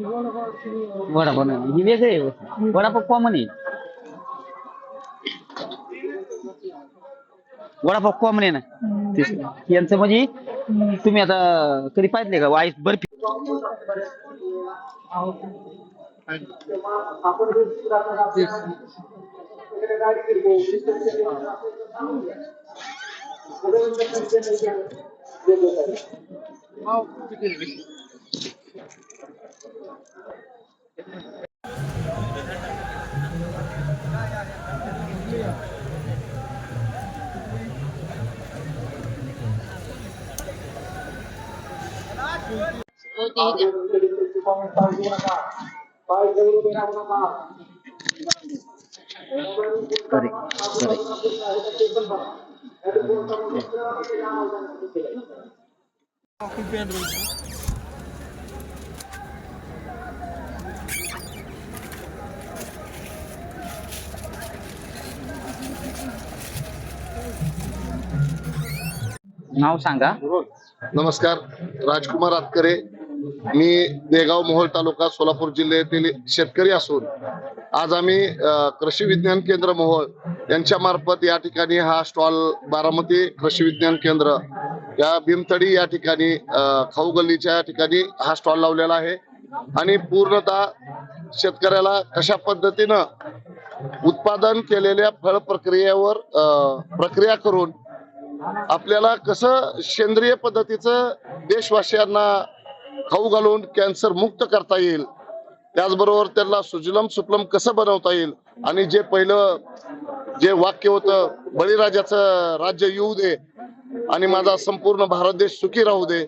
वडापाव नाही, ही वेगळी आहे. वडापाव कॉमन आहे. वडापाव कॉमन आहे ना. तेच. यांचं म्हणजे तुम्ही आता कधी पाहिजे का वाईस बर्फी? नाव सांगा. नमस्कार, राजकुमार आतकरे. मी देगाव मोहोळ तालुका सोलापूर जिल्ह्यातील शेतकरी असून आज आम्ही कृषी विज्ञान केंद्र मोहोळ यांच्या मार्फत या ठिकाणी हा स्टॉल बारामती कृषी विज्ञान केंद्र या भीमथडी या ठिकाणी खाऊ गल्लीच्या ठिकाणी हा स्टॉल लावलेला आहे. आणि पूर्णतः शेतकऱ्याला कशा पद्धतीनं उत्पादन केलेल्या फळ प्रक्रियेवर प्रक्रिया करून आपल्याला कसं सेंद्रिय पद्धतीचं देशवासियांना खाऊ घालून कॅन्सर मुक्त करता येईल, त्याचबरोबर त्यांना सुजलम सुफलम कसं बनवता येईल. आणि जे पहिलं जे वाक्य होतं, बळीराजाचं राज्य येऊ दे आणि माझा संपूर्ण भारत देश सुखी राहू दे,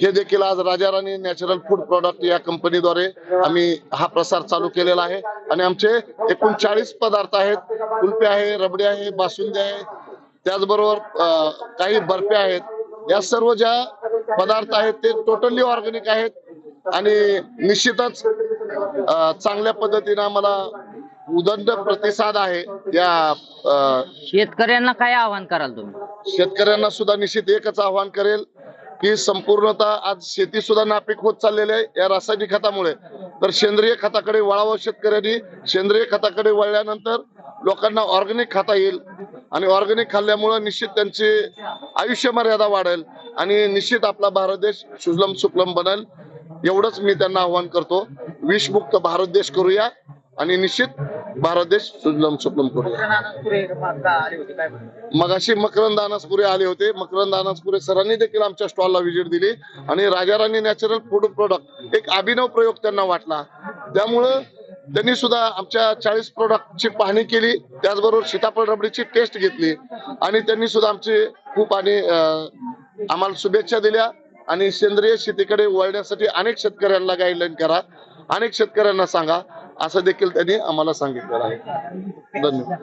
हे देखील आज Raja Rani natural food product या कंपनीद्वारे आम्ही हा प्रसार चालू केलेला आहे. आणि आमचे एकूण 40 पदार्थ आहेत. कुल्फी आहे, रबडी आहे, बासुंदी आहे, त्याचबरोबर काही बर्फ्या आहेत. या सर्व ज्या पदार्थ आहेत ते टोटली ऑर्गॅनिक आहेत आणि निश्चितच चांगल्या पद्धतीने आम्हाला उदंड प्रतिसाद आहे. या शेतकऱ्यांना काय आवाहन कराल तुम्ही? शेतकऱ्यांना सुद्धा निश्चित एकच आवाहन करेल की संपूर्णतः आज शेती सुद्धा नापीक होत चाललेली आहे या रासायनिक खतामुळे. तर सेंद्रिय खताकडे वळावं शेतकऱ्यांनी. सेंद्रिय खताकडे वळल्यानंतर लोकांना ऑर्गॅनिक खाता येईल आणि ऑर्गॅनिक खाल्ल्यामुळे निश्चित त्यांची आयुष्य मर्यादा वाढेल आणि निश्चित आपला भारत देश सुजलम सुफलम बनेल. एवढंच मी त्यांना आवाहन करतो. विषमुक्त भारत देश करूया आणि निश्चित भारत देश सुजलम सुफलम करूया. मगाशी मकरंद अनासपुरे आले होते. मकरंद अनासपुरे सरांनी देखील आमच्या स्टॉलला व्हिजिट दिली आणि Raja Rani natural food product एक अभिनव प्रयोग त्यांना वाटला. त्यामुळं त्यांनी सुद्धा आमच्या 40 प्रोडक्टची पाहणी केली. त्याचबरोबर सीताफळ रबडीची टेस्ट घेतली आणि त्यांनी सुद्धा आमची खूप आणि आम्हाला शुभेच्छा दिल्या. आणि सेंद्रिय शेतीकडे वळण्यासाठी अनेक शेतकऱ्यांना गाईडलाईन करा, अनेक शेतकऱ्यांना सांगा, असं देखील त्यांनी आम्हाला सांगितलं आहे. धन्यवाद.